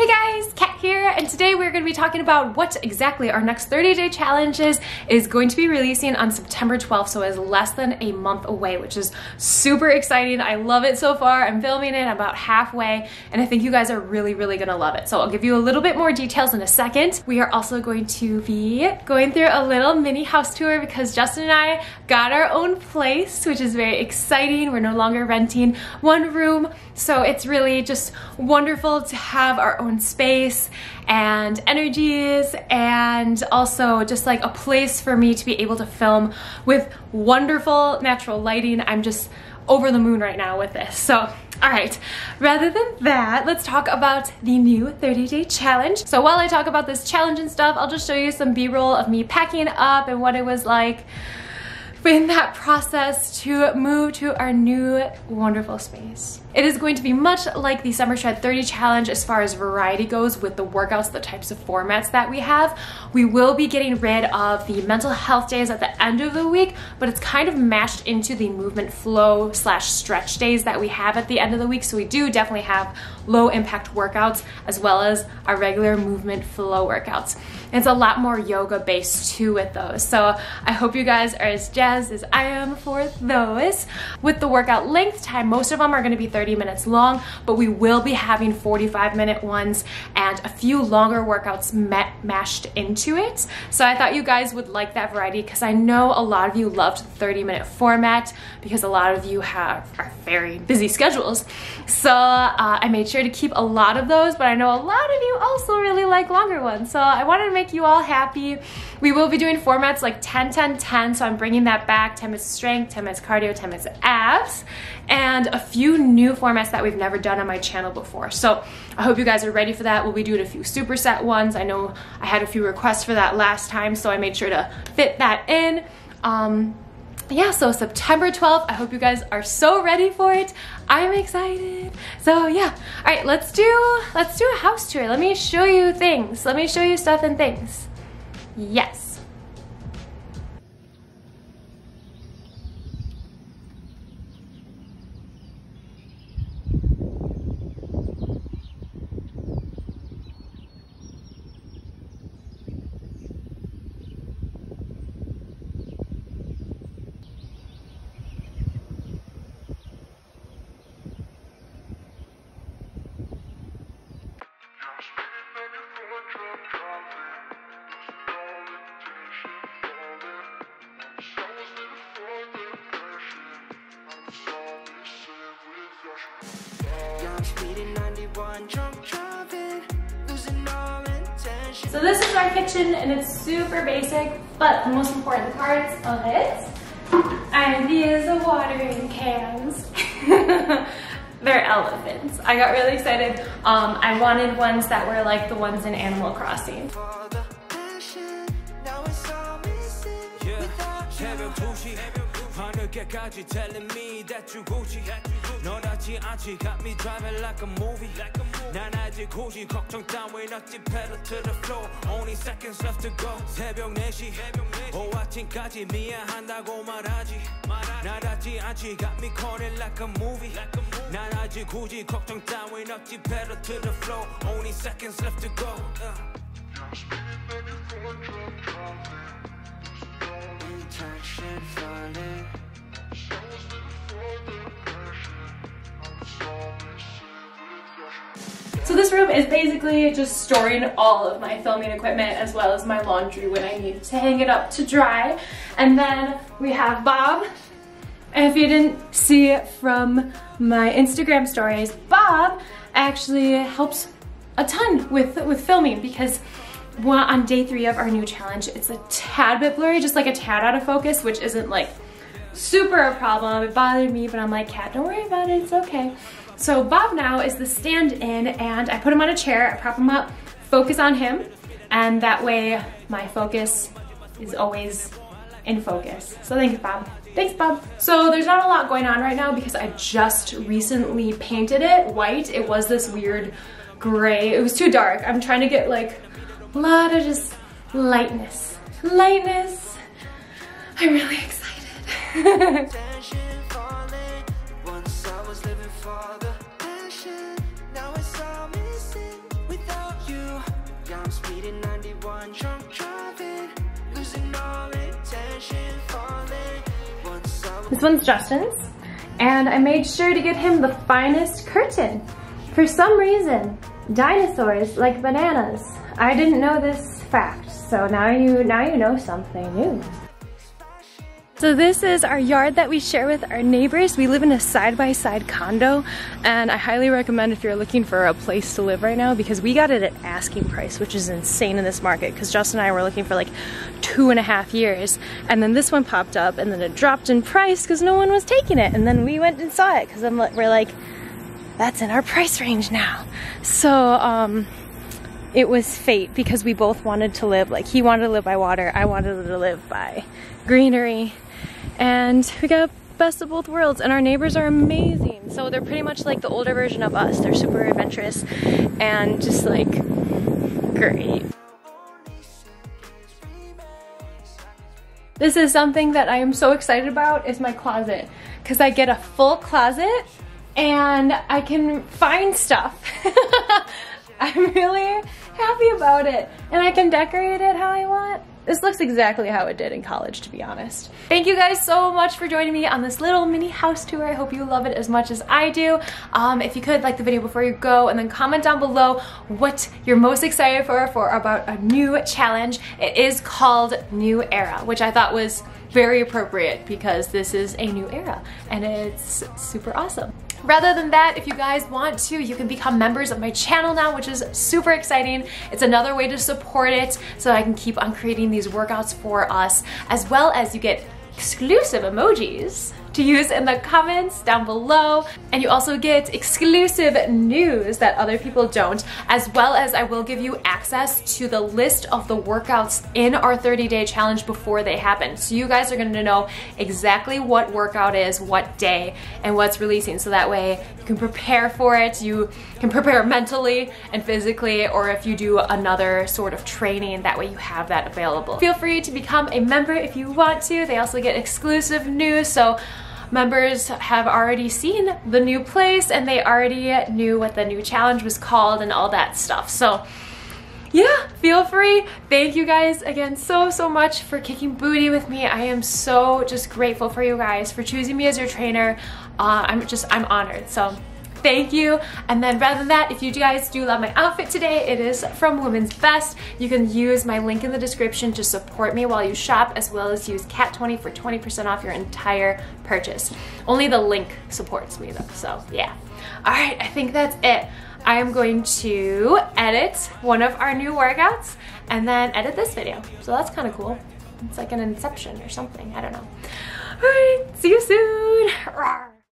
Hey guys, Kat here, and today we're going to be talking about what exactly our next 30-day challenge is going to be releasing on September 12th, so it's less than a month away, which is super exciting. I love it so far. I'm filming it about halfway, and I think you guys are really going to love it. So I'll give you a little bit more details in a second. We are also going to be going through a little mini house tour because Justin and I got our own place, which is very exciting. We're no longer renting one room, so it's really just wonderful to have our own space and energies, and also just like a place for me to be able to film with wonderful natural lighting. I'm just over the moon right now with this. So all right, rather than that, let's talk about the new 30-day challenge. So while I talk about this challenge and stuff, I'll just show you some b-roll of me packing up and what it was like in that process to move to our new wonderful space. It is going to be much like the Summer Shred 30 challenge as far as variety goes with the workouts, the types of formats that we have. We will be getting rid of the mental health days at the end of the week, but it's kind of mashed into the movement flow / stretch days that we have at the end of the week. So we do definitely have low impact workouts as well as our regular movement flow workouts. It's a lot more yoga based too with those. So I hope you guys are as jazzed as I am for those. With the workout length time, most of them are gonna be 30 minutes long, but we will be having 45-minute ones and a few longer workouts mashed into it. So I thought you guys would like that variety because I know a lot of you loved the 30-minute format because a lot of you are very busy schedules. So I made sure to keep a lot of those, but I know a lot of you also really like longer ones. So I wanted to make you all happy. We will be doing formats like 10-10-10, so I'm bringing that back. 10 minutes strength, 10 minutes cardio, 10 minutes abs, and a few new formats that we've never done on my channel before. So I hope you guys are ready for that. We'll be doing a few superset ones. I know I had a few requests for that last time, so I made sure to fit that in. Yeah, so September 12th, I hope you guys are so ready for it. I'm excited. So yeah, all right, let's do a house tour. Let me show you things. Let me show you stuff and things. Yes. So this is our kitchen, and it's super basic, but the most important parts of it are these watering cans. They're elephants. I got really excited. I wanted ones that were like the ones in Animal Crossing. Telling me that you Gucci. 너답지 않지, got me driving like a movie. 난 아직 굳이 걱정 따윈 없지, pedal to the floor. Only seconds left to go. 새벽 4시, 오후 아침까지 미안한다고 말하지. 나답지 않지, got me calling like a movie. 난 아직 굳이 걱정 따윈 없지, pedal to the floor. Only seconds left to go. Intention falling. So this room is basically just storing all of my filming equipment as well as my laundry when I need to hang it up to dry. And then we have Bob. And if you didn't see it from my Instagram stories, Bob actually helps a ton with filming because on day 3 of our new challenge, it's a tad bit blurry, just like a tad out of focus, which isn't like super a problem. It bothered me, but I'm like, Kat, don't worry about it, it's okay. So Bob now is the stand-in, and I put him on a chair, I prop him up, focus on him, and that way my focus is always in focus. So thanks, Bob. Thanks, Bob. So there's not a lot going on right now because I just recently painted it white. It was this weird gray. It was too dark. I'm trying to get like a lot of just lightness. Lightness. I'm really excited. Once I was living for the passion, now it's all missing without speeding 91, drunk driving, losing all intention, falling. This one's Justin's, and I made sure to get him the finest curtain. For some reason, dinosaurs like bananas. I didn't know this fact, so now you know something new. So this is our yard that we share with our neighbors. We live in a side-by-side condo, and I highly recommend if you're looking for a place to live right now, because we got it at asking price, which is insane in this market, because Justin and I were looking for like 2.5 years, and then this one popped up, and then it dropped in price because no one was taking it, and then we went and saw it because we're like, that's in our price range now. So it was fate, because we both wanted to live, like he wanted to live by water, I wanted to live by greenery. And we got best of both worlds, and our neighbors are amazing. So they're pretty much like the older version of us. They're super adventurous and just like great. This is something that I am so excited about, is my closet, because I get a full closet and I can find stuff. I'm really happy about it, and I can decorate it how I want. This looks exactly how it did in college, to be honest. Thank you guys so much for joining me on this little mini house tour. I hope you love it as much as I do. If you could, like the video before you go, and then comment down below what you're most excited for about a new challenge. It is called New Era, which I thought was very appropriate because this is a new era and it's super awesome. Rather than that, if you guys want to, you can become members of my channel now, which is super exciting. It's another way to support it so I can keep on creating these workouts for us, as well as you get exclusive emojis to use in the comments down below, and you also get exclusive news that other people don't, as well as I will give you access to the list of the workouts in our 30-day challenge before they happen. So you guys are going to know exactly what workout is, what day, and what's releasing, so that way you can prepare for it. You can prepare mentally and physically, or if you do another sort of training, that way you have that available. Feel free to become a member if you want to. They also get exclusive news, so members have already seen the new place and they already knew what the new challenge was called and all that stuff. So yeah, feel free. Thank you guys again so much for kicking booty with me. I am so just grateful for you guys for choosing me as your trainer. I'm honored. So thank you. And then rather than that, if you guys do love my outfit today, it is from Women's Best. You can use my link in the description to support me while you shop, as well as use CAT20 for 20% off your entire purchase. Only the link supports me though, so yeah. All right, I think that's it. I am going to edit one of our new workouts and then edit this video. So that's kind of cool. It's like an Inception or something, I don't know. All right, see you soon.